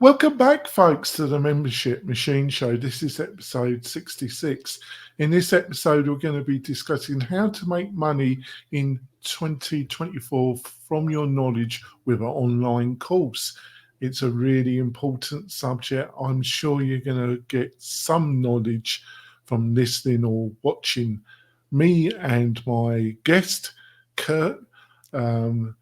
Welcome back, folks, to the Membership Machine Show. This is episode 66. In this episode, we're going to be discussing how to make money in 2024 from your knowledge with an online course. It's a really important subject. I'm sure you're going to get some knowledge from listening or watching me and my guest, Kurt, in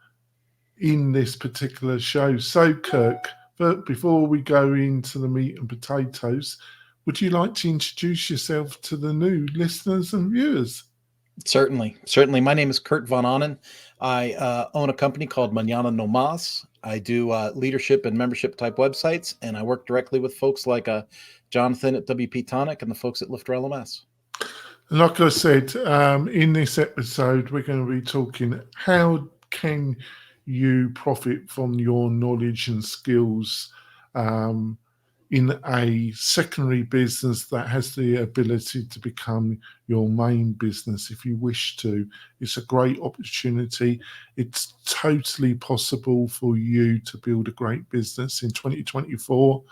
this particular show. So, Kirk, but before we go into the meat and potatoes, would you like to introduce yourself to the new listeners and viewers? Certainly. My name is Kurt Von Onen. I own a company called Mañana No Mas. I do leadership and membership type websites, and I work directly with folks like Jonathan at WP-Tonic and the folks at Lifter LMS. Like I said, in this episode, we're going to be talking how can you profit from your knowledge and skills in a secondary business that has the ability to become your main business if you wish to. It's a great opportunity. It's totally possible for you to build a great business in 2024.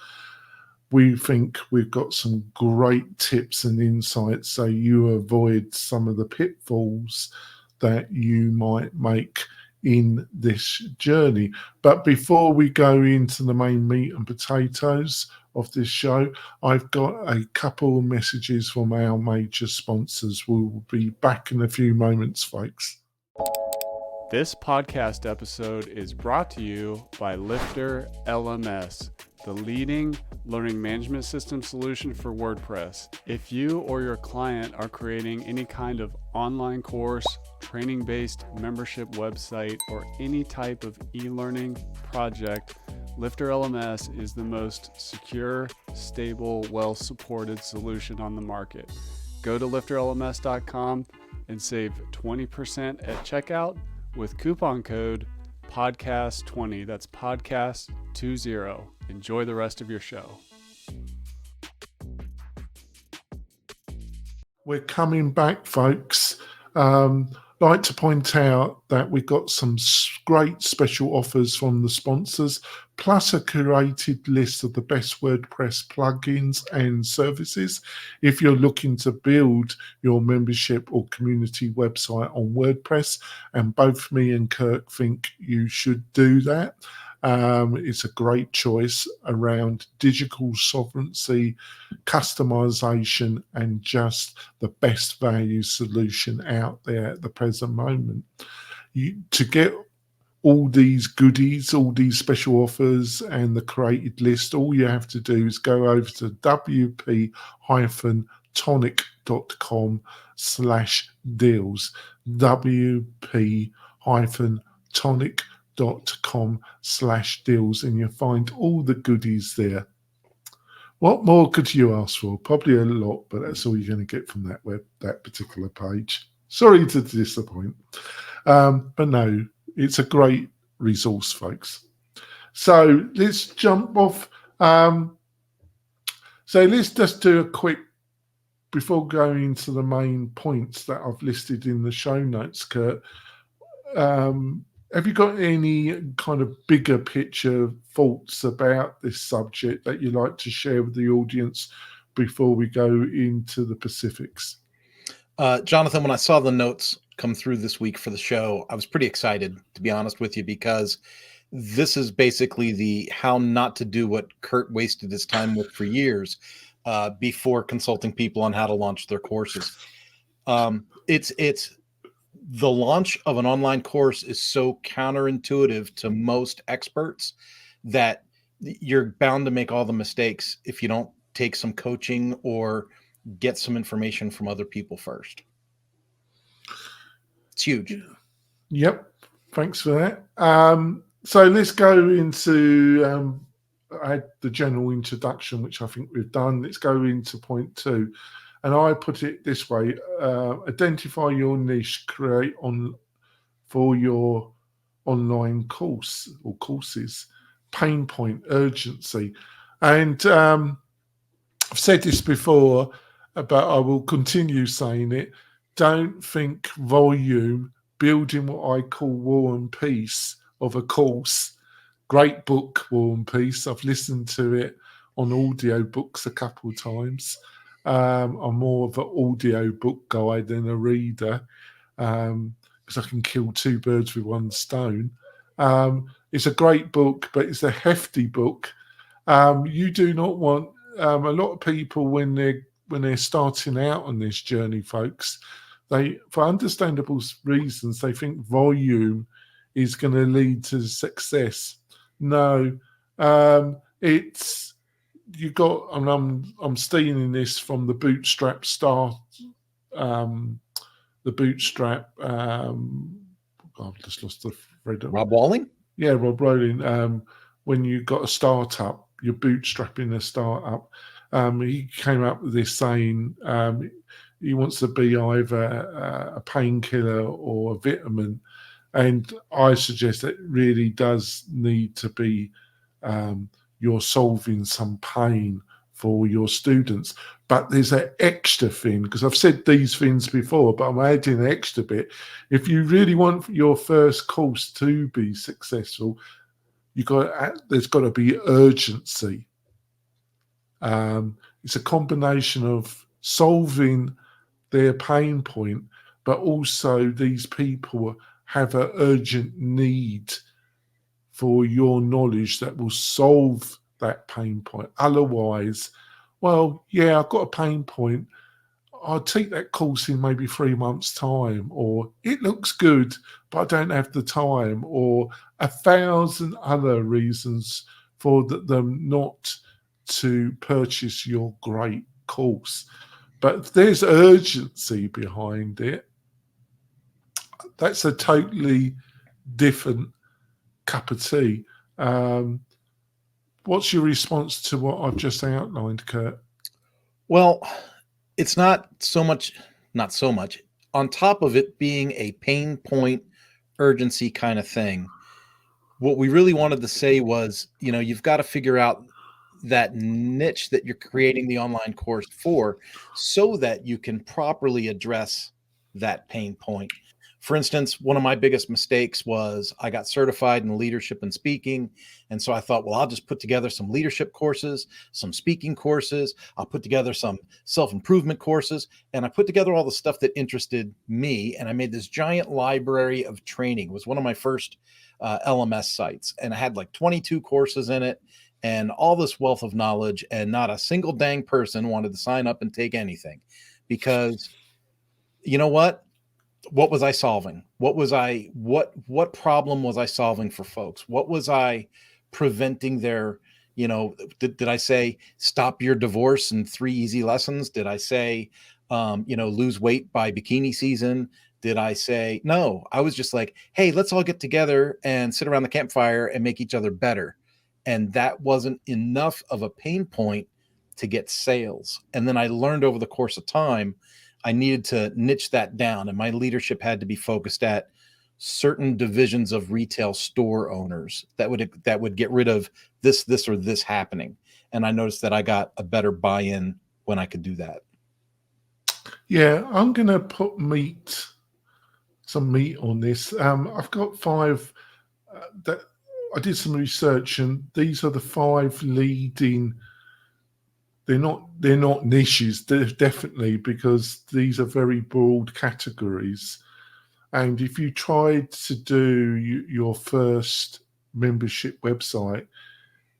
We think we've got some great tips and insights so you avoid some of the pitfalls that you might make in this journey. But before we go into the main meat and potatoes of this show, I've got a couple of messages from our major sponsors. We'll be back in a few moments, folks. This podcast episode is brought to you by Lifter LMS, the leading learning management system solution for WordPress. If you or your client are creating any kind of online course, training-based membership website, or any type of e-learning project, Lifter LMS is the most secure, stable, well-supported solution on the market. Go to lifterlms.com and save 20% at checkout with coupon code podcast20. That's podcast20. Enjoy the rest of your show. We're coming back, folks. Like to point out that we got some great special offers from the sponsors, plus a curated list of the best WordPress plugins and services. If you're looking to build your membership or community website on WordPress, and both me and Kirk think you should do that. It's a great choice around digital sovereignty, customization, and just the best value solution out there at the present moment. To get all these goodies, all these special offers and the created list, all you have to do is go over to wp-tonic.com/deals, wp-tonic.com/deals, and you'll find all the goodies there. What more could you ask for? Probably a lot, but that's all you're going to get from that particular page. Sorry to disappoint. But no, it's a great resource, folks. So let's jump off. So let's just do a quick, before going into the main points that I've listed in the show notes, Kurt. Have you got any kind of bigger picture thoughts about this subject that you'd like to share with the audience before we go into the specifics? Jonathan, when I saw the notes come through this week for the show, I was pretty excited, to be honest with you, because this is basically the how not to do what Kurt wasted his time with for years before consulting people on how to launch their courses. It's the launch of an online course is so counterintuitive to most experts that you're bound to make all the mistakes if you don't take some coaching or get some information from other people first. It's huge. Yep. Thanks for that. So let's go into I had the general introduction, which I think we've done. Let's go into point 2. And I put it this way, identify your niche, create for your online course or courses, pain point, urgency. And I've said this before, but I will continue saying it. Don't think volume, building what I call War and Peace of a course. Great book, War and Peace. I've listened to it on audio books a couple of times. I'm more of an audio book guy than a reader, because I can kill two birds with one stone. It's a great book, but it's a hefty book. You do not want a lot of people when they're starting out on this journey, folks. They, for understandable reasons, they think volume is going to lead to success. No, it's you got. And I'm stealing this from the Bootstrap Start. The Bootstrap. I've just lost the thread. Rob Walling? Yeah, Rob Rowling. When you got a startup, you're bootstrapping a startup. He came up with this saying, he wants to be either a painkiller or a vitamin. And I suggest that it really does need to be you're solving some pain for your students. But there's an extra thing, because I've said these things before, but I'm adding an extra bit. If you really want your first course to be successful, there's got to be urgency. It's a combination of solving their pain point, but also these people have an urgent need for your knowledge that will solve that pain point. Otherwise, well, yeah, I've got a pain point. I'll take that course in maybe 3 months' time, or it looks good, but I don't have the time, or 1,000 other reasons for them not to purchase your great course. But if there's urgency behind it, that's a totally different cup of tea. What's your response to what I've just outlined, Kurt? Well, it's not so much. On top of it being a pain point, urgency kind of thing, what we really wanted to say was, you've got to figure out that niche that you're creating the online course for, so that you can properly address that pain point. For instance, one of my biggest mistakes was I got certified in leadership and speaking. And so I thought, well, I'll just put together some leadership courses, some speaking courses. I'll put together some self-improvement courses. And I put together all the stuff that interested me. And I made this giant library of training. It was one of my first LMS sites. And I had like 22 courses in it and all this wealth of knowledge. And not a single dang person wanted to sign up and take anything, because you know what? What was I solving? What problem was I solving for folks? What was I preventing their, did I say, stop your divorce in 3 easy lessons? Did I say, lose weight by bikini season? Did I say, no, I was just like, hey, let's all get together and sit around the campfire and make each other better. And that wasn't enough of a pain point to get sales. And then I learned over the course of time, I needed to niche that down, and my leadership had to be focused at certain divisions of retail store owners that would get rid of this, or this happening. And I noticed that I got a better buy-in when I could do that. Yeah, I'm going to put some meat on this. I've got 5 that I did some research, and these are the 5 leading. They're not niches, definitely, because these are very broad categories. And if you tried to do your first membership website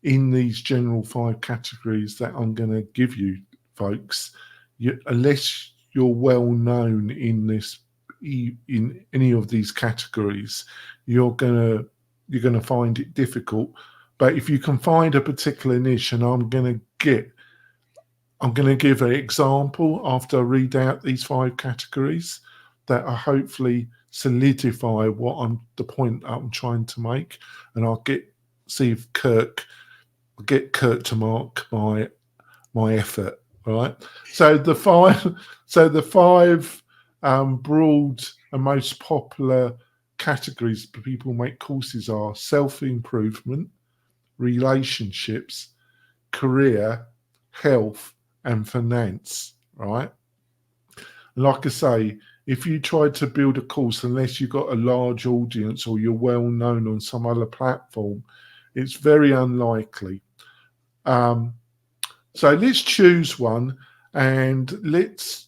in these general 5 categories that I'm going to give you, folks, unless you're well known in any of these categories, you're gonna find it difficult. But if you can find a particular niche, and I'm going to give an example after I read out these 5 categories that are hopefully solidify the point I'm trying to make, and I'll get Kurt to mark my effort. Right. So the 5 broad and most popular categories people make courses are self-improvement, relationships, career, health, and finance, right? Like I say, if you tried to build a course, unless you've got a large audience or you're well known on some other platform, It's very unlikely. So let's choose one, and let's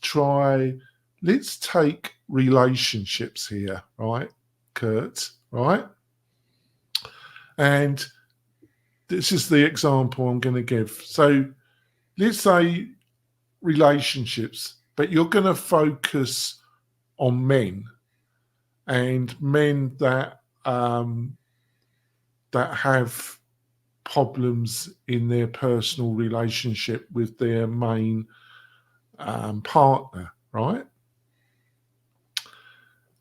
take relationships here, right, Kurt, right? And this is the example I'm going to give. So let's say relationships, but you're going to focus on men, and men that that have problems in their personal relationship with their main partner, right?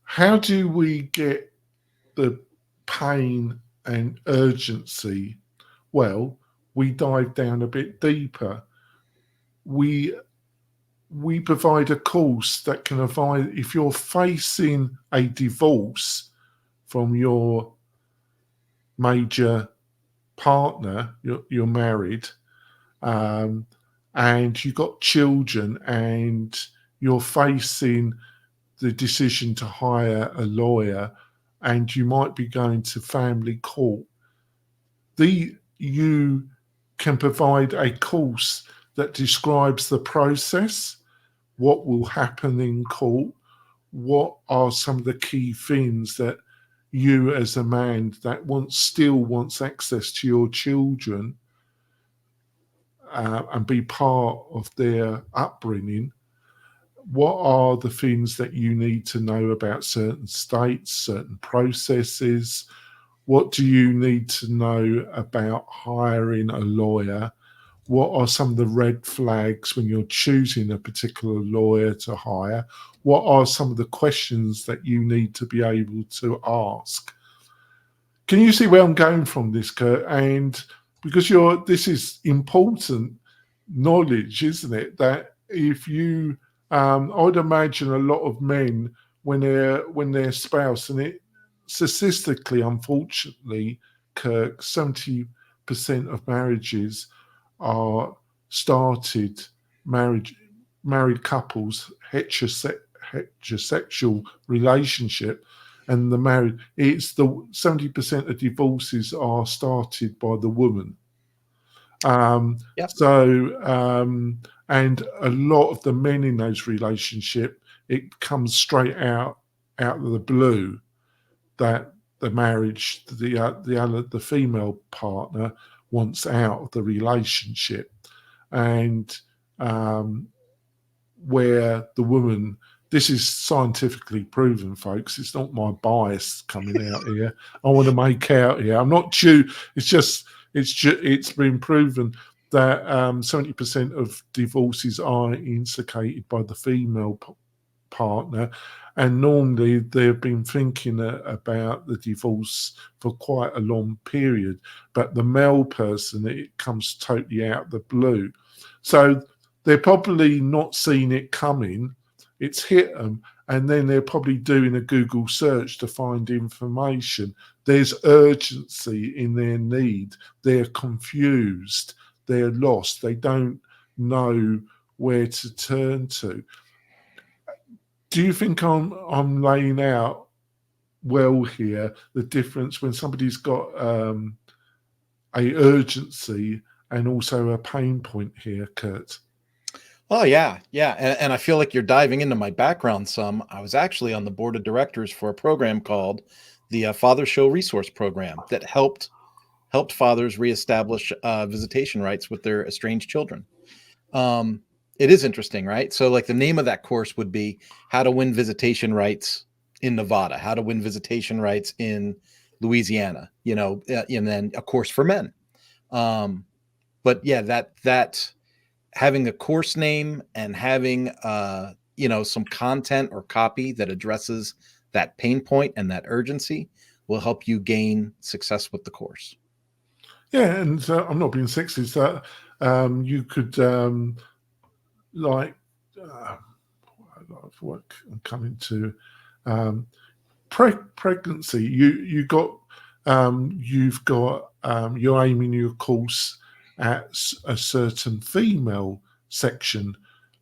How do we get the pain and urgency? Well, we dive down a bit deeper. We provide a course that can avoid, if you're facing a divorce from your major partner, you're married, and you've got children, and you're facing the decision to hire a lawyer, and you might be going to family court. You can provide a course that describes the process, what will happen in court, what are some of the key things that you as a man that still wants access to your children and be part of their upbringing. What are the things that you need to know about certain states, certain processes? What do you need to know about hiring a lawyer? What are some of the red flags when you're choosing a particular lawyer to hire? What are some of the questions that you need to be able to ask? Can you see where I'm going from this, Kurt? And because this is important knowledge, isn't it? That if you, I would imagine a lot of men when their spouse, and it statistically, unfortunately, Kirk, 70% of marriages are started married couples, heterosexual relationship, and it's the 70% of divorces are started by the woman. Yep. And a lot of the men in those relationships, it comes straight out of the blue that the marriage, the female partner wants out of the relationship, and where the woman, this is scientifically proven, folks. It's not my bias coming out here. I want to make out here. I'm not it's been proven that 70% of divorces are instigated by the female partner, and normally they've been thinking about the divorce for quite a long period, but the male person, it comes totally out of the blue. So they're probably not seeing it coming. It's hit them, and then they're probably doing a Google search to find information. There's urgency in their need. They're confused. They're lost. They don't know where to turn to. Do you think I'm laying out well here the difference when somebody's got a urgency and also a pain point here, Kurt? Oh, yeah. And I feel like you're diving into my background some. I was actually on the board of directors for a program called the Father Show Resource Program that helped fathers reestablish visitation rights with their estranged children. It is interesting, right? So like the name of that course would be How to Win Visitation Rights in Nevada, How to Win Visitation Rights in Louisiana, and then a course for men. But yeah, that having a course name and having some content or copy that addresses that pain point and that urgency will help you gain success with the course. Yeah, and I'm not being sexist. You could what I'm coming to pregnancy. You've got you're aiming your course at a certain female section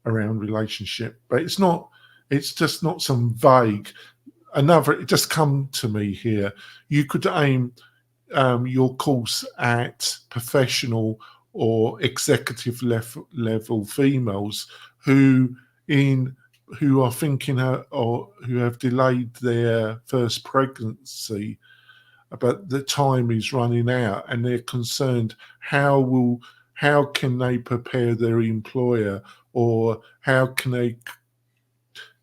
around relationship, but it's just not some vague. It just come to me here. You could aim your course at professional or executive level females who are thinking or who have delayed their first pregnancy, but the time is running out, and they're concerned how can they prepare their employer, or how can they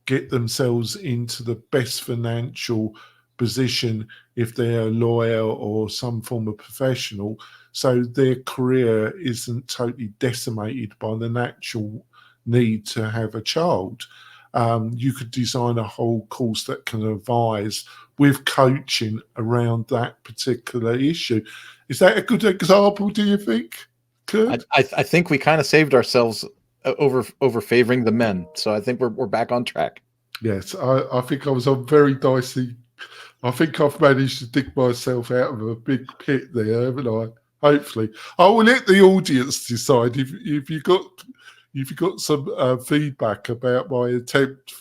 get themselves into the best financial position if they're a lawyer or some form of professional, so their career isn't totally decimated by the natural need to have a child. You could design a whole course that can advise with coaching around that particular issue. Is that a good example, do you think, Kurt? I think we kind of saved ourselves over favoring the men. So I think we're back on track. Yes, I think I was on very dicey. I think I've managed to dig myself out of a big pit there, haven't I? Hopefully, I will let the audience decide. If you got some feedback about my attempt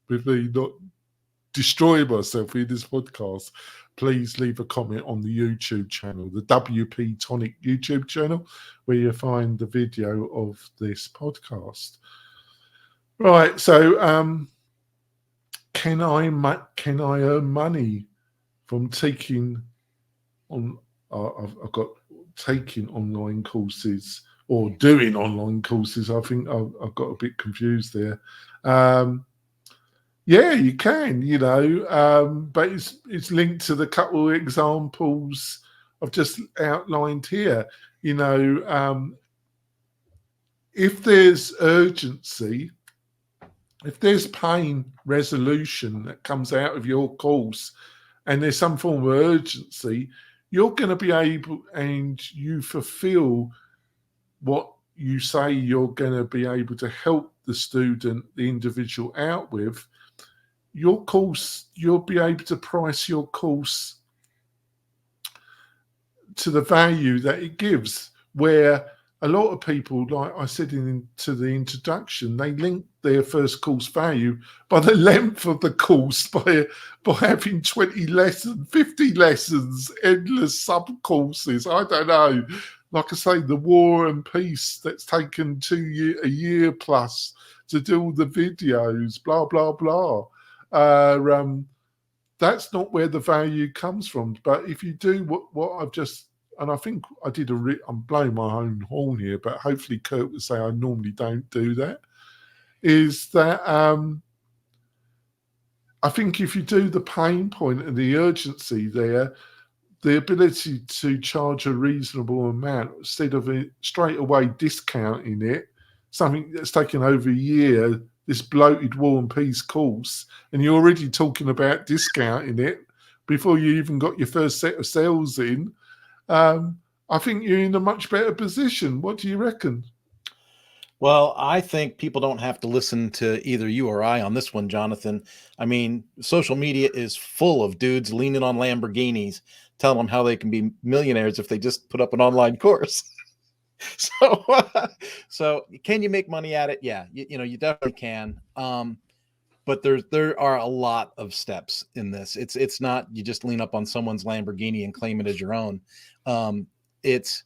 with me not destroying myself in this podcast, please leave a comment on the YouTube channel, the WP-Tonic YouTube channel, where you find the video of this podcast. Right, so can I earn money from taking on? I've got taking online courses or doing online courses. I think I've got a bit confused there. Yeah, you can, but it's linked to the couple of examples I've just outlined here. If there's urgency, if there's pain resolution that comes out of your course, and there's some form of urgency, you're going to be able, and you fulfill what you say you're going to be able to help the student, the individual out with, your course, you'll be able to price your course to the value that it gives, where a lot of people, like I said to the introduction, they link their first course value by the length of the course, by having 20 lessons, 50 lessons, endless sub-courses. I don't know. Like I say, the War and Peace that's taken a year plus to do all the videos, blah, blah, blah. That's not where the value comes from. But if you do what I've just, and I think I did I'm blowing my own horn here, but hopefully Kurt would say I normally don't do that, is that I think if you do the pain point and the urgency there, the ability to charge a reasonable amount instead of straight away discounting it, something that's taken over a year, this bloated War and Peace course, and you're already talking about discounting it before you even got your first set of sales in, I think you're in a much better position. What do you reckon? Well, I think people don't have to listen to either you or I on this one, Jonathan. I mean, social media is full of dudes leaning on Lamborghinis, telling them how they can be millionaires if they just put up an online course. So can you make money at it? Yeah, you definitely can. But there are a lot of steps in this. It's not you just lean up on someone's Lamborghini and claim it as your own. It's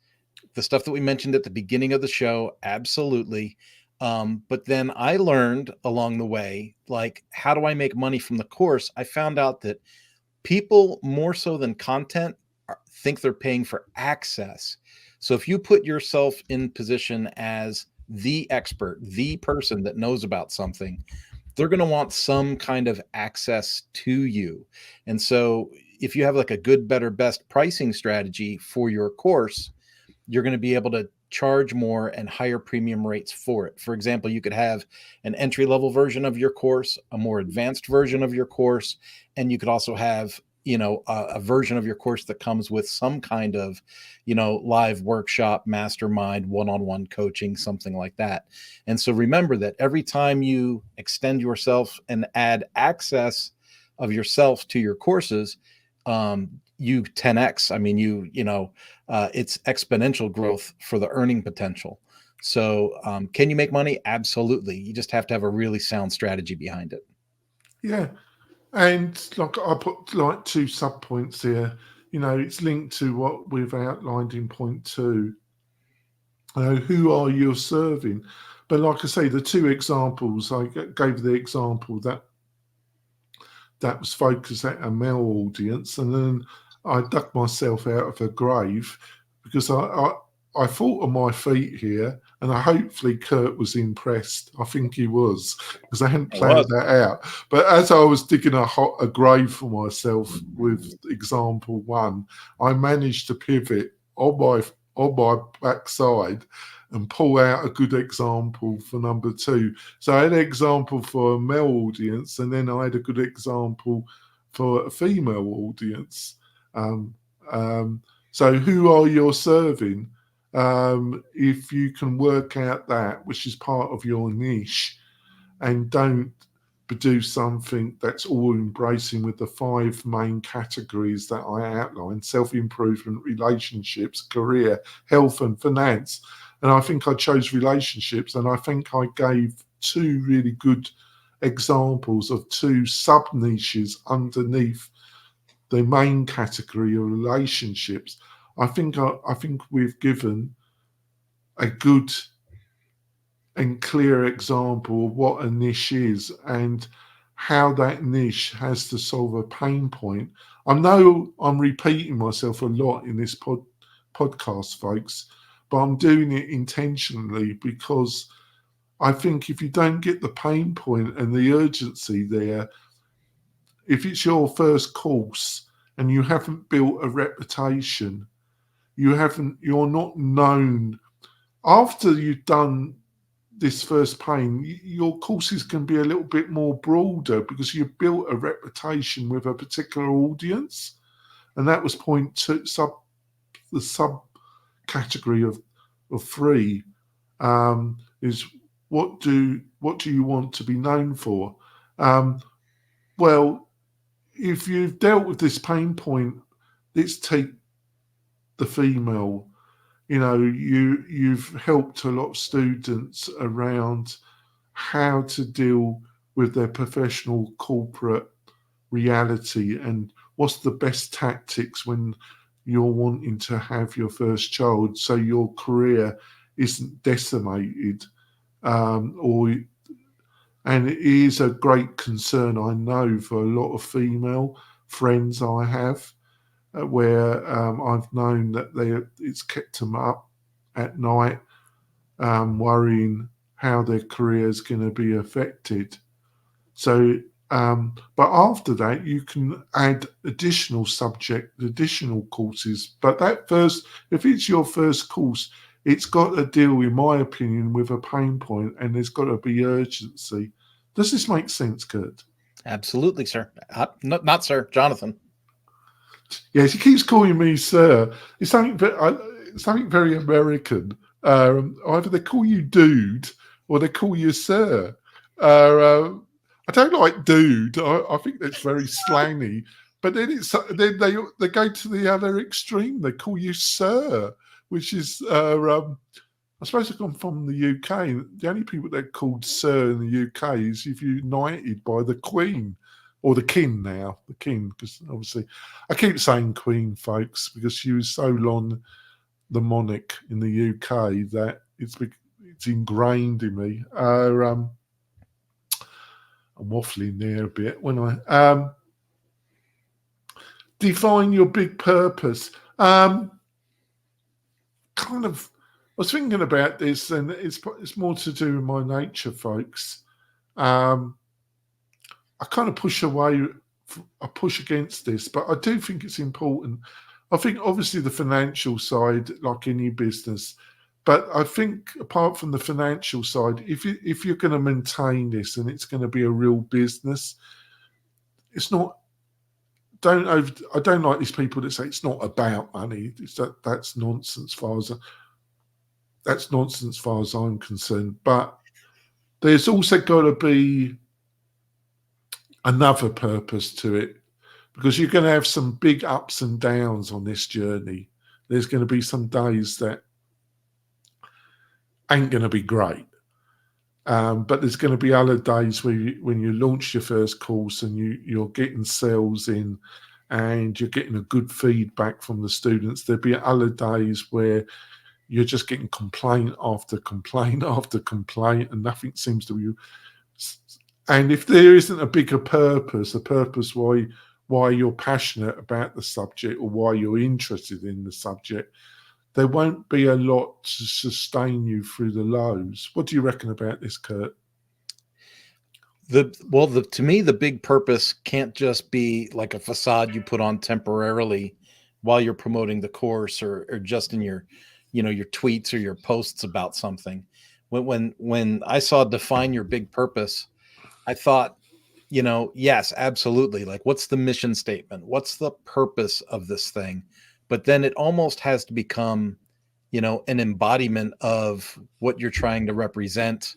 the stuff that we mentioned at the beginning of the show, absolutely. But then I learned along the way, like, how do I make money from the course? I found out that people, more so than content, think they're paying for access. So if you put yourself in position as the expert, the person that knows about something, they're going to want some kind of access to you. And so if you have like a good, better, best pricing strategy for your course, you're going to be able to charge more and higher premium rates for it. For example, you could have an entry-level version of your course, a more advanced version of your course, and you could also have, a version of your course that comes with some kind of, live workshop, mastermind, one-on-one coaching, something like that. And so remember that every time you extend yourself and add access of yourself to your courses, you 10x. I mean, it's exponential growth for the earning potential. So can you make money? Absolutely. You just have to have a really sound strategy behind it. Yeah. And like I put like 2 sub points here. it's linked to what we've outlined in point 2. Who are you serving? But like I say, the 2 examples, I gave the example that was focused at a male audience, and then I dug myself out of a grave because I thought on my feet here, and hopefully Kurt was impressed. I think he was, because I hadn't planned that out. But as I was digging a grave for myself with example 1, I managed to pivot on my backside and pull out a good example for number 2. So I had an example for a male audience, and then I had a good example for a female audience. So who are you serving? If you can work out that, which is part of your niche, and don't produce something that's all embracing with the 5 main categories that I outlined: self-improvement, relationships, career, health, and finance. And I think I chose relationships, and I think I gave 2 really good examples of 2 sub-niches underneath the main category of relationships. I think we've given a good and clear example of what a niche is and how that niche has to solve a pain point. I know I'm repeating myself a lot in this podcast, folks, but I'm doing it intentionally because I think if you don't get the pain point and the urgency there, if it's your first course and you haven't built a reputation, you're not known. After you've done this first pain, your courses can be a little bit more broader because you've built a reputation with a particular audience. And that was point 2, the subcategory of 3, is what do you want to be known for? Well, if you've dealt with this pain point, let's take the female. You've helped a lot of students around how to deal with their professional corporate reality and what's the best tactics when you're wanting to have your first child so your career isn't decimated. And it is a great concern, I know, for a lot of female friends I have, where I've known that it's kept them up at night, worrying how their career is going to be affected. So, but after that, you can add additional courses. But if it's your first course, it's got to deal, in my opinion, with a pain point, and there's got to be urgency. Does this make sense, Kurt? Absolutely, sir. Not sir, Jonathan. Yes, he keeps calling me sir. It's something very American. Either they call you dude or they call you sir. I don't like dude. I think that's very slangy. But then they go to the other extreme. They call you sir, which is I suppose I come from the UK. The only people that are called sir in the UK is if you're knighted by the Queen. Or the king now, because obviously I keep saying queen, folks, because she was so long the monarch in the UK that it's ingrained in me. I'm waffling there a bit when I define your big purpose. I was thinking about this, and it's more to do with my nature, folks. I kind of push against this, but I do think it's important. I think obviously the financial side, like any business, but I think apart from the financial side, if you're going to maintain this and it's going to be a real business, it's not. I don't like these people that say it's not about money. That's nonsense. That's nonsense as far as I'm concerned. But there's also got to be another purpose to it, because you're going to have some big ups and downs on this journey. There's going to be some days that ain't going to be great, but there's going to be other days when you launch your first course and you're getting sales in, and you're getting a good feedback from the students. There'll be other days where you're just getting complaint after complaint after complaint, and nothing seems to be. And if there isn't a bigger purpose, a purpose why you're passionate about the subject or why you're interested in the subject, there won't be a lot to sustain you through the lows. What do you reckon about this, Kurt? To me, the big purpose can't just be like a facade you put on temporarily while you're promoting the course or just in your, your tweets or your posts about something. When I saw define your big purpose, I thought, yes, absolutely. Like, what's the mission statement? What's the purpose of this thing? But then it almost has to become, an embodiment of what you're trying to represent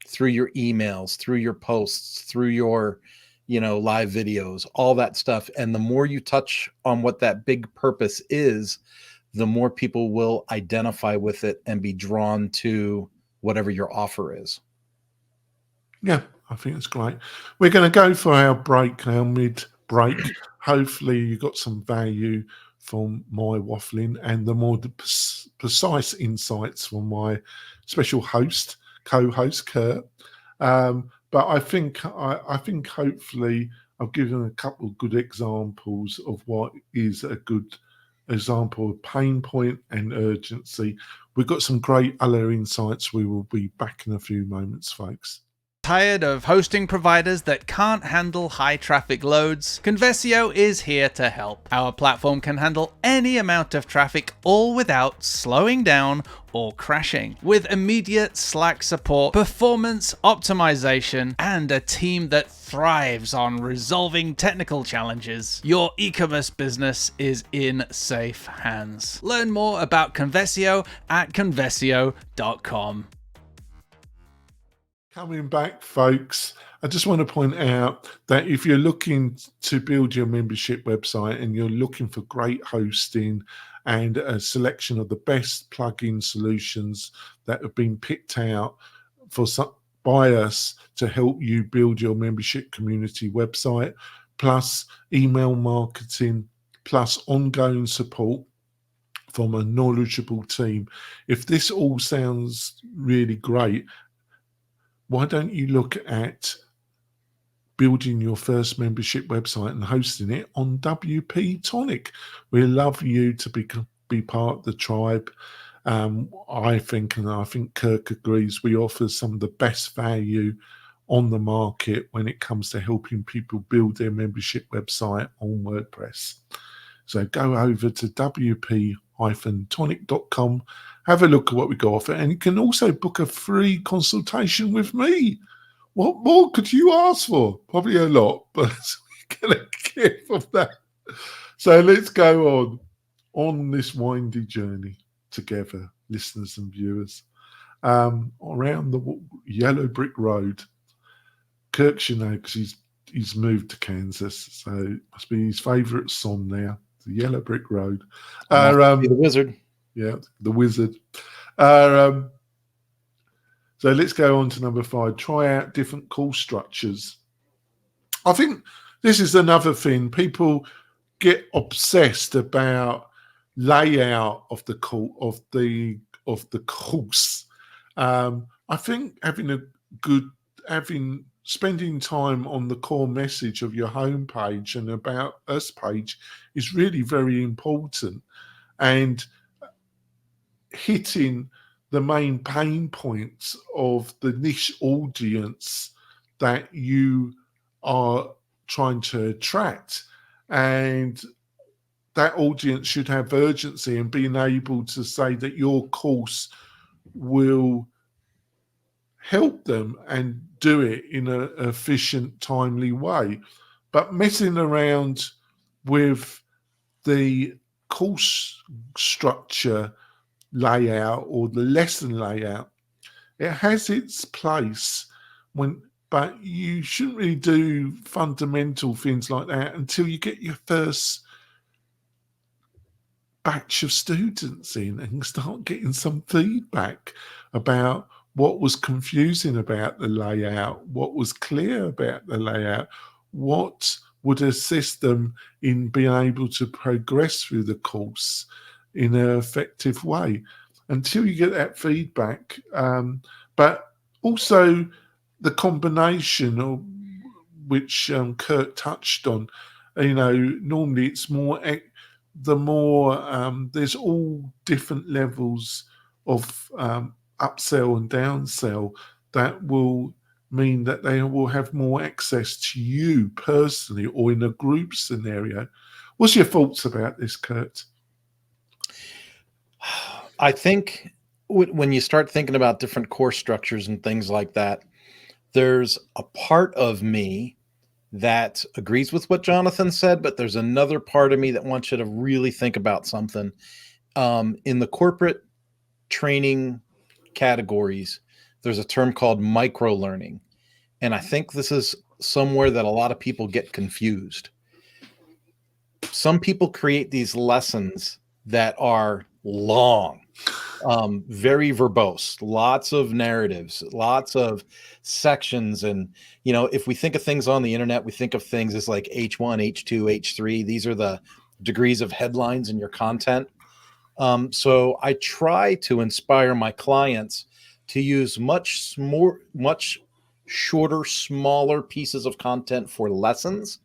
through your emails, through your posts, through your, live videos, all that stuff. And the more you touch on what that big purpose is, the more people will identify with it and be drawn to whatever your offer is. Yeah, I think it's great. We're going to go for our break now, mid-break. Hopefully you got some value from my waffling and the more precise insights from my special co-host Kurt. But I think hopefully I've given a couple of good examples of what is a good example of pain point and urgency. We've got some great other insights. We will be back in a few moments, folks. Tired of hosting providers that can't handle high traffic loads? Conversio is here to help. Our platform can handle any amount of traffic, all without slowing down or crashing. With immediate Slack support, performance optimization, and a team that thrives on resolving technical challenges, your e-commerce business is in safe hands. Learn more about Conversio at conversio.com. Coming back, folks, I just want to point out that if you're looking to build your membership website and you're looking for great hosting and a selection of the best plugin solutions that have been picked out by us to help you build your membership community website, plus email marketing, plus ongoing support from a knowledgeable team. If this all sounds really great, why don't you look at building your first membership website and hosting it on WP-Tonic? We love you to be part of the tribe. I think Kirk agrees, we offer some of the best value on the market when it comes to helping people build their membership website on WordPress. So go over to WP-Tonic.com, have a look at what we got offer, and you can also book a free consultation with me. What more could you ask for? Probably a lot, but we're going to get from that. So let's go on this windy journey together, listeners and viewers, around the yellow brick road. Kirk should know because he's moved to Kansas, so it must be his favourite song now. The Yellow Brick Road. The Wizard. Yeah, the Wizard. So let's go on to number 5. Try out different call structures. I think this is another thing. People get obsessed about layout of the call of the course. I think spending time on the core message of your homepage and about us page is really very important, and hitting the main pain points of the niche audience that you are trying to attract. And that audience should have urgency, and being able to say that your course will help them and do it in an efficient, timely way. But messing around with the course structure layout or the lesson layout, it has its place, but you shouldn't really do fundamental things like that until you get your first batch of students in and start getting some feedback about what was confusing about the layout, what was clear about the layout, what would assist them in being able to progress through the course in an effective way until you get that feedback. But also the combination of which Kurt touched on, normally it's more, there's all different levels of upsell and downsell that will mean that they will have more access to you personally or in a group scenario. What's your thoughts about this, Kurt? I think when you start thinking about different course structures and things like that, there's a part of me that agrees with what Jonathan said, but there's another part of me that wants you to really think about something. In the corporate training categories, there's a term called micro-learning. And I think this is somewhere that a lot of people get confused. Some people create these lessons that are long, very verbose, lots of narratives, lots of sections. And, if we think of things on the internet, we think of things as like H1, H2, H3. These are the degrees of headlines in your content. So I try to inspire my clients to use much shorter, smaller pieces of content for lessons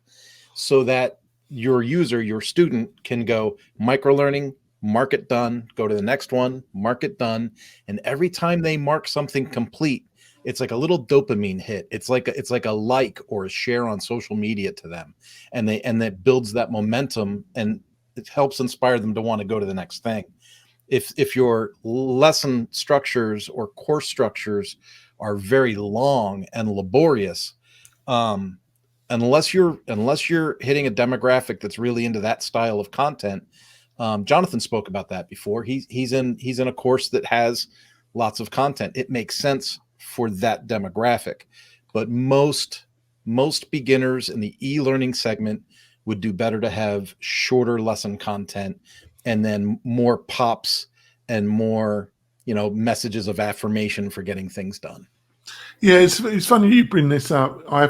so that your user, your student can go micro-learning, mark it done, go to the next one, mark it done. And every time they mark something complete, it's like a little dopamine hit. It's like a like or a share on social media to them. And that builds that momentum, and it helps inspire them to want to go to the next thing. If your lesson structures or course structures are very long and laborious, unless you're hitting a demographic that's really into that style of content, Jonathan spoke about that before. He's in a course that has lots of content. It makes sense for that demographic, but most beginners in the e-learning segment would do better to have shorter lesson content and then more pops and more, messages of affirmation for getting things done. Yeah, it's funny you bring this up. I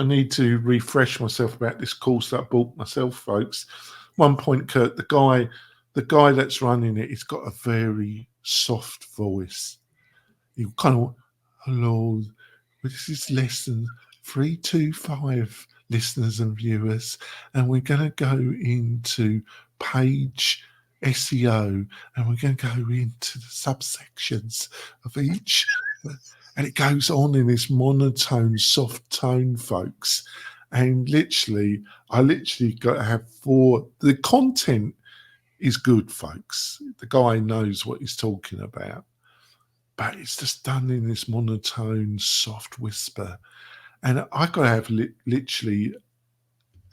need to refresh myself about this course that I bought myself, folks. One point, Kurt, the guy that's running it, he's got a very soft voice. You kind of, hello, this is lesson 325, listeners and viewers, and we're going to go into page SEO, and we're going to go into the subsections of each. And it goes on in this monotone, soft tone, folks. And I literally got to have the content is good, folks. The guy knows what he's talking about. But it's just done in this monotone, soft whisper. And I got to have literally,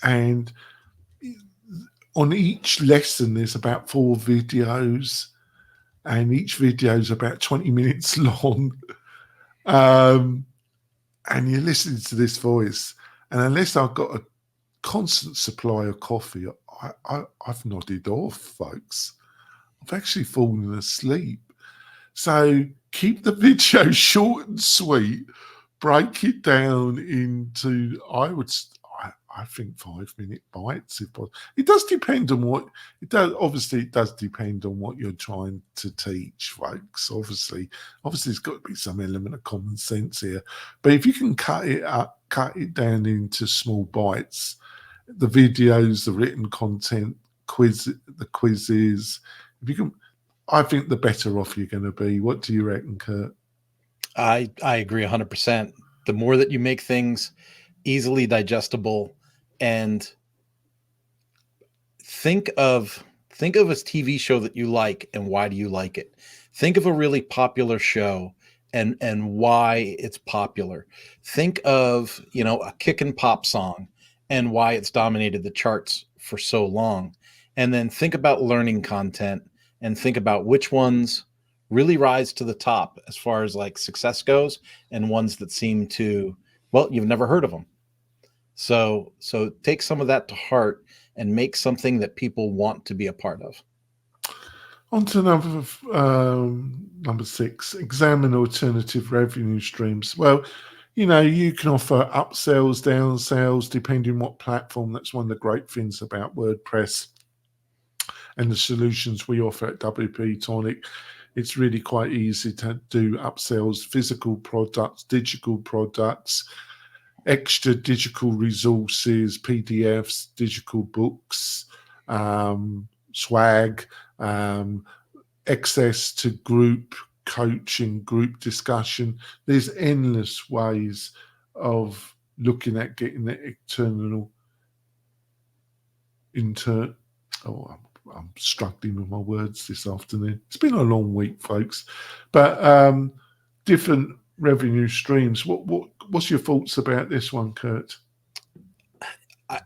and on each lesson, there's about 4 videos, and each video is about 20 minutes long. And you're listening to this voice, and unless I've got a constant supply of coffee, I've nodded off, folks. I've actually fallen asleep. So keep the video short and sweet. Break it down into, I think 5-minute bites. It does depend on what it does. Obviously, it does depend on what you're trying to teach, folks. Obviously, there's got to be some element of common sense here. But if you can cut it down into small bites, the videos, the written content, the quizzes, if you can, I think the better off you're going to be. What do you reckon, Kurt? I agree 100%. The more that you make things easily digestible, and think of a TV show that you like and why do you like it? Think of a really popular show and why it's popular. Think of, a kick and pop song and why it's dominated the charts for so long. And then think about learning content and think about which ones really rise to the top as far as like success goes, and ones that seem to, well, you've never heard of them. So take some of that to heart and make something that people want to be a part of. On to number 6, examine alternative revenue streams. Well, you can offer upsells, downsells, depending what platform. That's one of the great things about WordPress and the solutions we offer at WP-Tonic. It's really quite easy to do upsells, physical products, digital products, extra digital resources, PDFs, digital books, swag, access to group coaching, group discussion. There's endless ways of looking at getting the I'm struggling with my words this afternoon. It's been a long week, folks, but different revenue streams. What's your thoughts about this one, Kurt?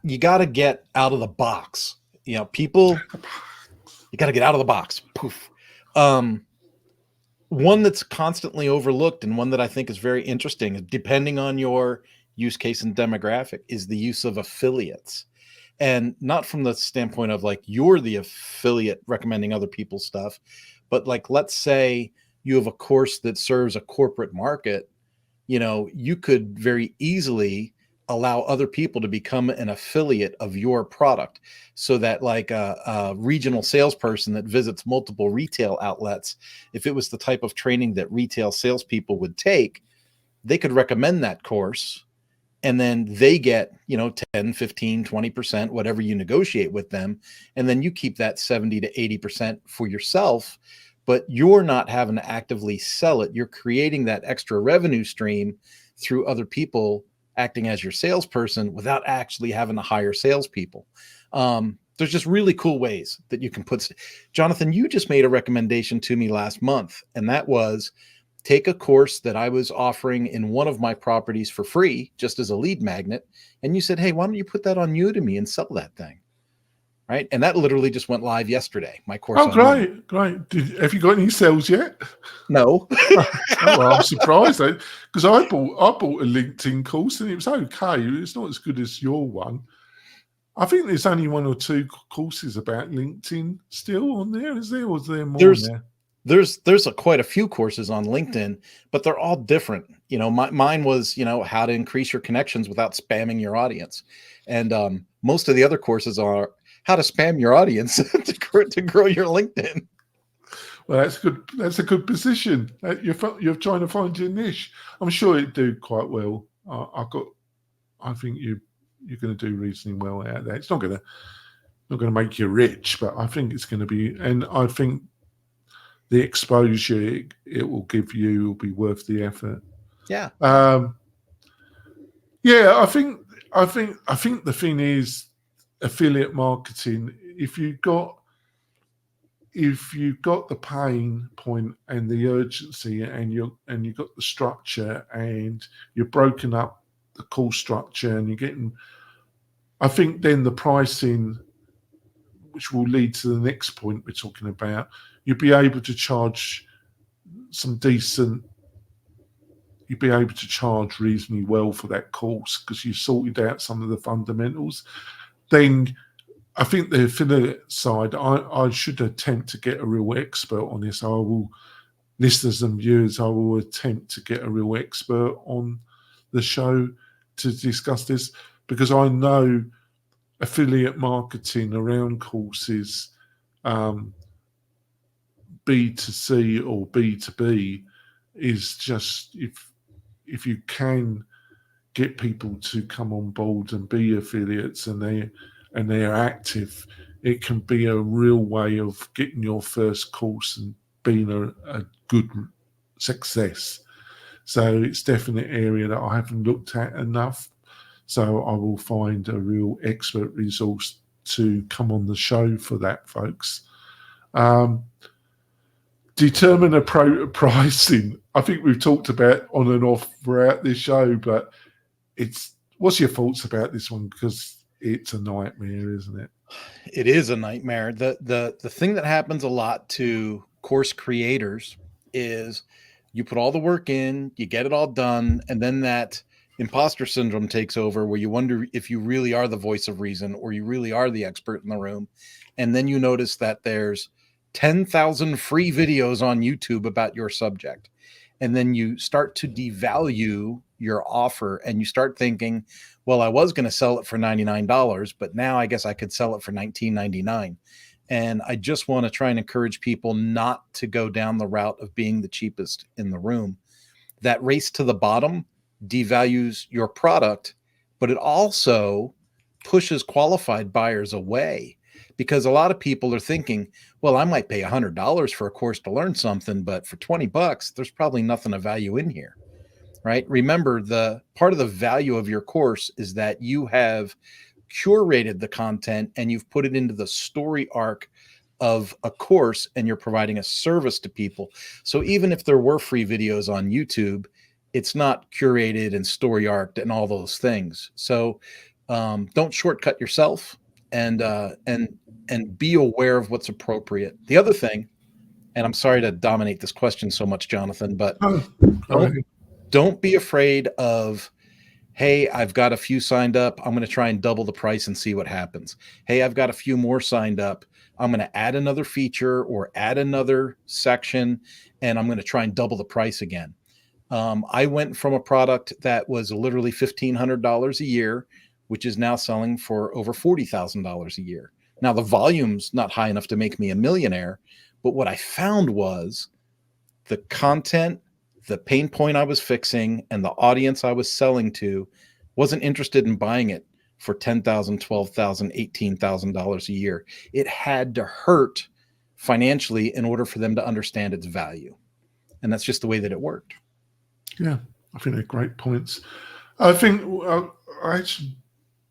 You got to get out of the box. People, you got to get out of the box. Poof. One that's constantly overlooked and one that I think is very interesting, depending on your use case and demographic, is the use of affiliates. And not from the standpoint of like you're the affiliate recommending other people's stuff, but like, let's say you have a course that serves a corporate market, you could very easily allow other people to become an affiliate of your product, so that like a regional salesperson that visits multiple retail outlets, if it was the type of training that retail salespeople would take, they could recommend that course. And then they get, 10, 15, 20%, whatever you negotiate with them. And then you keep that 70 to 80% for yourself, but you're not having to actively sell it. You're creating that extra revenue stream through other people acting as your salesperson without actually having to hire salespeople. There's just really cool ways that you can put. Jonathan, you just made a recommendation to me last month, and that was take a course that I was offering in one of my properties for free, just as a lead magnet. And you said, hey, why don't you put that on Udemy and sell that thing? Right. And that literally just went live yesterday. My course. Oh, great. Great. Have you got any sales yet? No. Well, I'm surprised because I bought a LinkedIn course and it was okay. It's not as good as your one. I think there's only one or two courses about LinkedIn still on there. Is there? Or is there more on there? There's quite a few courses on LinkedIn, but they're all different. Mine was, how to increase your connections without spamming your audience. And most of the other courses are how to spam your audience to grow your LinkedIn. Well, that's good. That's a good position. You're trying to find your niche. I'm sure it'd do quite well. I think you're going to do reasonably well out there. It's not going to make you rich, but I think it's going to be, and I think the exposure it will give you will be worth the effort. Yeah. Yeah. I think the thing is affiliate marketing. If you've got the pain point and the urgency, and you've got the structure, and you're broken up the call structure, and you're getting, I think then the pricing, which will lead to the next point we're talking about, you'll be able to charge reasonably well for that course because you sorted out some of the fundamentals. Then I think the affiliate side, I should attempt to get a real expert on this. Listeners and viewers, I will attempt to get a real expert on the show to discuss this, because I know affiliate marketing around courses, B2C or B2B, is just, if you can get people to come on board and be affiliates and they're active, it can be a real way of getting your first course and being a good success. So it's definitely an area that I haven't looked at enough. So I will find a real expert resource to come on the show for that, folks. Determine a pricing. I think we've talked about on and off throughout this show, but what's your thoughts about this one? Because it's a nightmare, isn't it? It is a nightmare. The thing that happens a lot to course creators is you put all the work in, you get it all done, and then that imposter syndrome takes over, where you wonder if you really are the voice of reason or you really are the expert in the room. And then you notice that there's 10,000 free videos on YouTube about your subject. And then you start to devalue your offer and you start thinking, well, I was going to sell it for $99, but now I guess I could sell it for $19.99. And I just want to try and encourage people not to go down the route of being the cheapest in the room. That race to the bottom devalues your product, but it also pushes qualified buyers away, because a lot of people are thinking, well, I might pay $100 for a course to learn something, but for $20, there's probably nothing of value in here, right? Remember, the part of the value of your course is that you have curated the content and you've put it into the story arc of a course, and you're providing a service to people. So even if there were free videos on YouTube, it's not curated and story arced and all those things. So don't shortcut yourself, and be aware of what's appropriate. The other thing, and I'm sorry to dominate this question so much, Jonathan, but don't be afraid of, hey, I've got a few signed up, I'm going to try and double the price and see what happens. Hey, I've got a few more signed up, I'm going to add another feature or add another section, and I'm going to try and double the price again. I went from a product that was literally $1,500 a year, which is now selling for over $40,000 a year. Now, the volume's not high enough to make me a millionaire, but what I found was the content, the pain point I was fixing, and the audience I was selling to wasn't interested in buying it for $10,000, $12,000, $18,000 a year. It had to hurt financially in order for them to understand its value. And that's just the way that it worked. Yeah, I think they're great points. I think I actually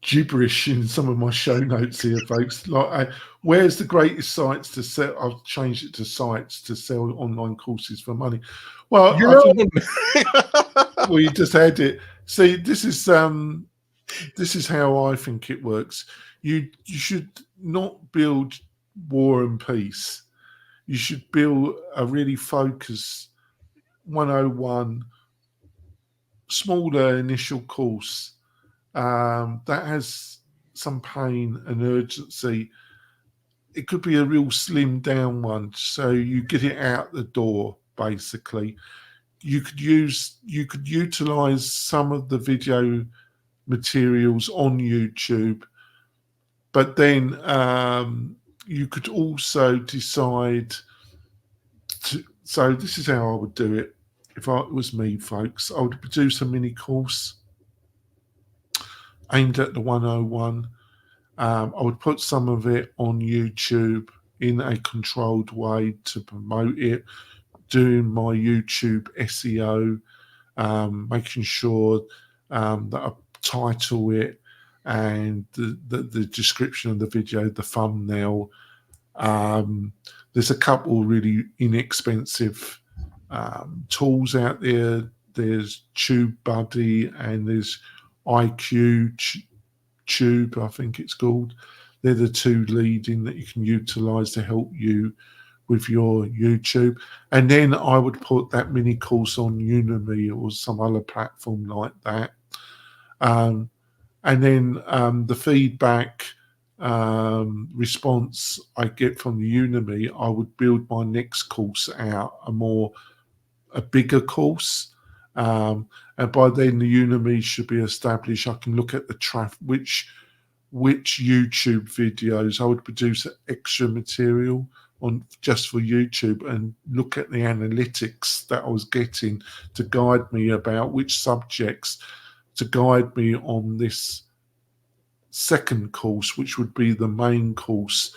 gibberish in some of my show notes here, folks. Like, where's the greatest sites to sell? I've changed it to sites to sell online courses for money. Well, well, you just had it. See, this is how I think it works. You should not build War and Peace. You should build a really focused 101 smaller initial course that has some pain and urgency. It could be a real slim down one, so you get it out the door. Basically, you could utilize some of the video materials on YouTube, but then you could also decide to. So this is how I would do it. If it was me, folks, I would produce a mini course aimed at the 101. I would put some of it on YouTube in a controlled way to promote it, doing my YouTube SEO, making sure that I title it and the description of the video, the thumbnail. There's a couple really inexpensive tools out there. There's TubeBuddy and there's IQ Tube, I think it's called. They're the two leading that you can utilize to help you with your YouTube. And then I would put that mini course on Udemy or some other platform like that. And then the feedback response I get from the Udemy, I would build my next course out a bigger course. And by then the Udemy should be established. I can look at the traffic, which YouTube videos I would produce extra material on just for YouTube, and look at the analytics that I was getting to guide me about which subjects to guide me on this second course, which would be the main course.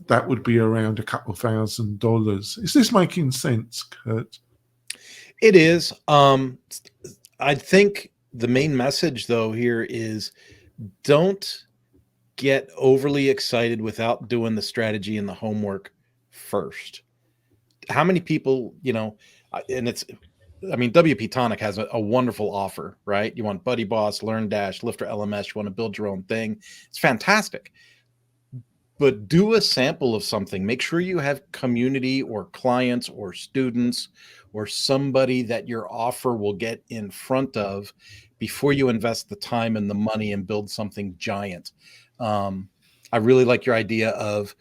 That would be around $2,000. Is this making sense, Kurt? It is. I think the main message, though, here is don't get overly excited without doing the strategy and the homework first. How many people, and WP-Tonic has a wonderful offer, right? You want Buddy Boss, Learn Dash, Lifter LMS, you want to build your own thing. It's fantastic. But do a sample of something. Make sure you have community or clients or students or somebody that your offer will get in front of before you invest the time and the money and build something giant. I really like your idea of,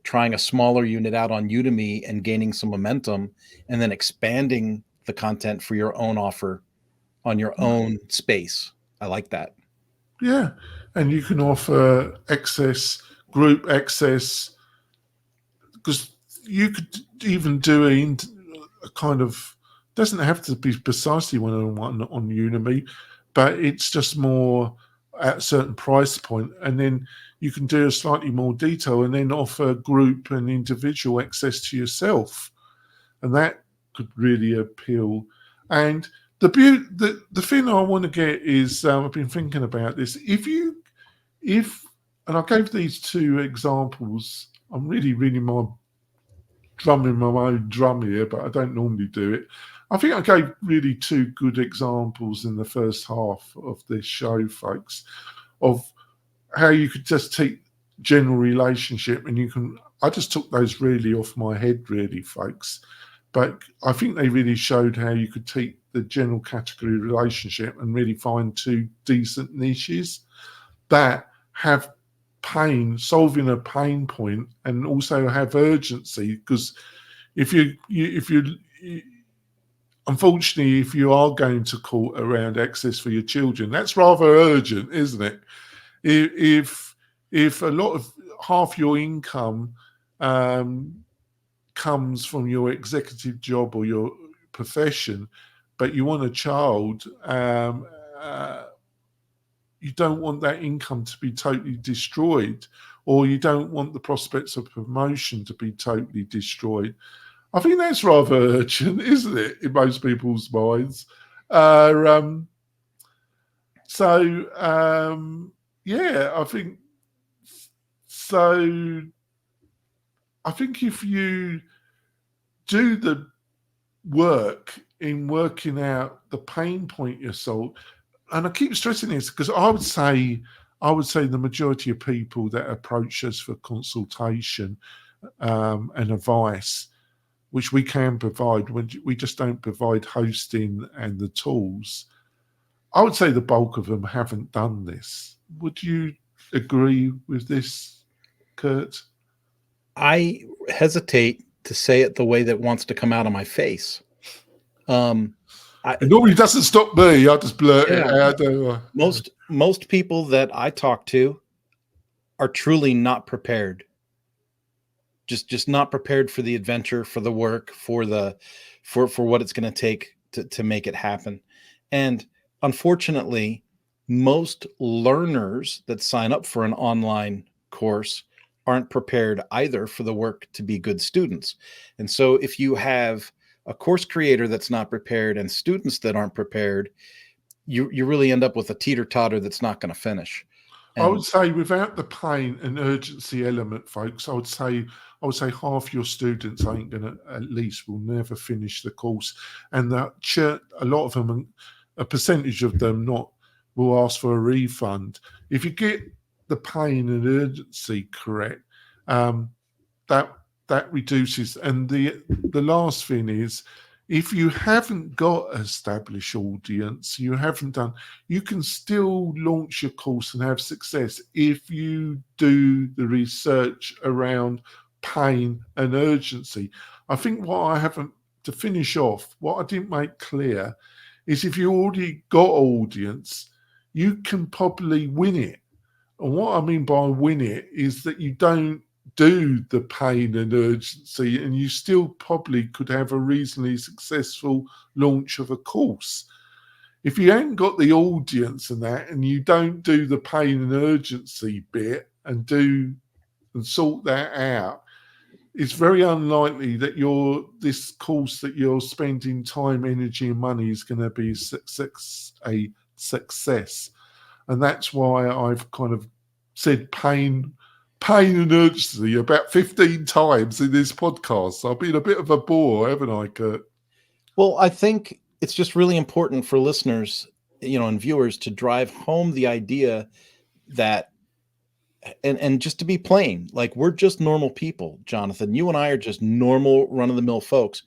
trying a smaller unit out on Udemy and gaining some momentum and then expanding the content for your own offer on your own space. I like that. Yeah. And you can offer access, group access, because you could even do a kind of, doesn't have to be precisely one-on-one on Udemy, but it's just more at a certain price point, and then you can do a slightly more detail and then offer group and individual access to yourself, and that could really appeal. And the thing I want to get is, I've been thinking about this. And I gave these two examples. I'm really drumming my own drum here, but I don't normally do it. I think I gave really two good examples in the first half of this show, folks, of how you could just take general relationship and I just took those really off my head, really, folks. But I think they really showed how you could take the general category relationship and really find two decent niches that have solving a pain point, and also have urgency. Because unfortunately, if you are going to court around access for your children, that's rather urgent, isn't it? If a lot of half your income comes from your executive job or your profession, but you want a child, you don't want that income to be totally destroyed, or you don't want the prospects of promotion to be totally destroyed. I think that's rather urgent, isn't it, in most people's minds? Yeah, I think so. I think if you do the work in working out the pain point yourself, and I keep stressing this because I would say the majority of people that approach us for consultation and advice, which we can provide, we just don't provide hosting and the tools. I would say the bulk of them haven't done this. Would you agree with this, Kurt? I hesitate to say it the way that wants to come out of my face. It normally doesn't stop me. I just blurt it out. Most people that I talk to are truly not prepared. Just not prepared for the adventure, for the work, for what it's going to take to make it happen. And unfortunately, most learners that sign up for an online course aren't prepared either for the work to be good students. And so if you have a course creator that's not prepared and students that aren't prepared, you really end up with a teeter-totter that's not going to finish. And I would say without the pain and urgency element, folks, I would say half your students ain't gonna, at least will never finish the course, and a lot of them, a percentage of them, will ask for a refund. If you get the pain and urgency correct, that reduces. And the last thing is, if you haven't got an established audience, you can still launch your course and have success if you do the research around pain and urgency. I think to finish off, what I didn't make clear is, if you already got audience, you can probably win it. And what I mean by win it is that you don't do the pain and urgency, and you still probably could have a reasonably successful launch of a course. If you ain't got the audience and that, and you don't do the pain and urgency bit and sort that out, it's very unlikely that this course that you're spending time, energy, and money is going to be a success. And that's why I've kind of said pain and urgency about 15 times in this podcast. I've been a bit of a bore, haven't I, Kurt? Well, I think it's just really important for listeners, and viewers, to drive home the idea that, and just to be plain, like, we're just normal people, Jonathan. You and I are just normal, run-of-the-mill folks.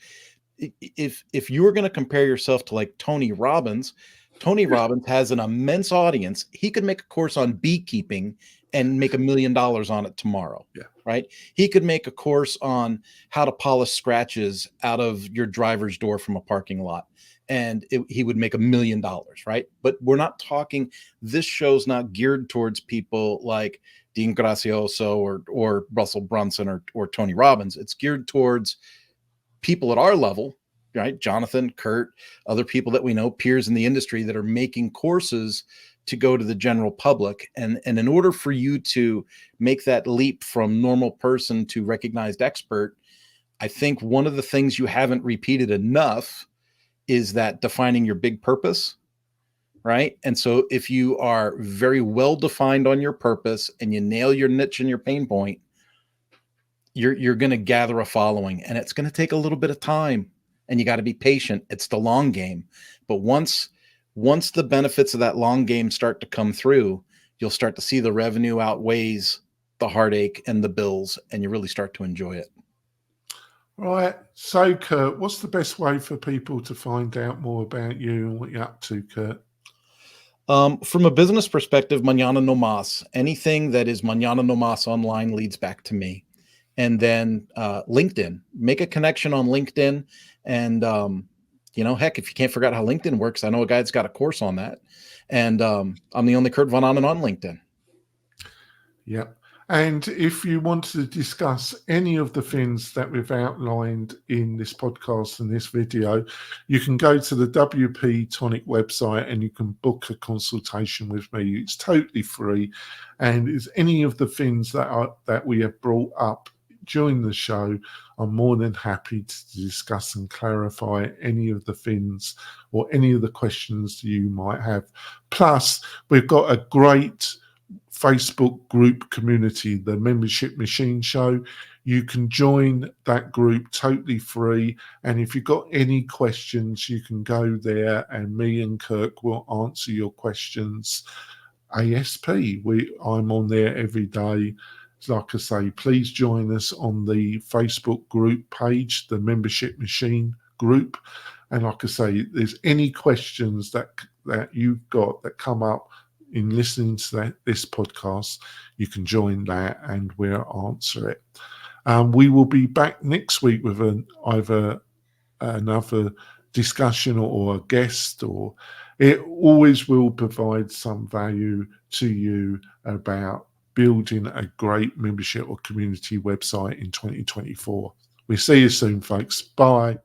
If you were going to compare yourself to like Tony Robbins, Tony Robbins has an immense audience. He could make a course on beekeeping and make $1 million on it tomorrow. Yeah. Right. He could make a course on how to polish scratches out of your driver's door from a parking lot, and he would make $1 million. Right. But we're not talking, this show's not geared towards people like Dean Gracioso or Russell Brunson or Tony Robbins. It's geared towards people at our level, right? Jonathan, Kurt, other people that we know, peers in the industry that are making courses to go to the general public. And in order for you to make that leap from normal person to recognized expert, I think one of the things you haven't repeated enough is that defining your big purpose, right? And so if you are very well defined on your purpose and you nail your niche and your pain point, you're going to gather a following, and it's going to take a little bit of time, and you got to be patient. It's the long game. But once the benefits of that long game start to come through, you'll start to see the revenue outweighs the heartache and the bills, and you really start to enjoy it. Right. So, Kurt, what's the best way for people to find out more about you and what you're up to, Kurt? From a business perspective, mañana no más. Anything that is mañana no más online leads back to me. And then LinkedIn. Make a connection on LinkedIn. And, heck, if you can't figure out how LinkedIn works, I know a guy that's got a course on that. And I'm the only Kurt Von Annen on LinkedIn. Yep. And if you want to discuss any of the things that we've outlined in this podcast and this video, you can go to the WP-Tonic website and you can book a consultation with me. It's totally free. And it's any of the things that we have brought up during the show, I'm more than happy to discuss and clarify any of the things or any of the questions you might have. Plus, we've got a great Facebook group community, the Membership Machine Show. You can join that group totally free. And if you've got any questions, you can go there and me and Kirk will answer your questions ASP. I'm on there every day. Like I say, please join us on the Facebook group page, the Membership Machine group. And like I say, if there's any questions that you've got that come up in listening to this podcast, you can join that and we'll answer it. We will be back next week with either another discussion or a guest, or it always will provide some value to you about building a great membership or community website in 2024. We'll see you soon, folks. Bye.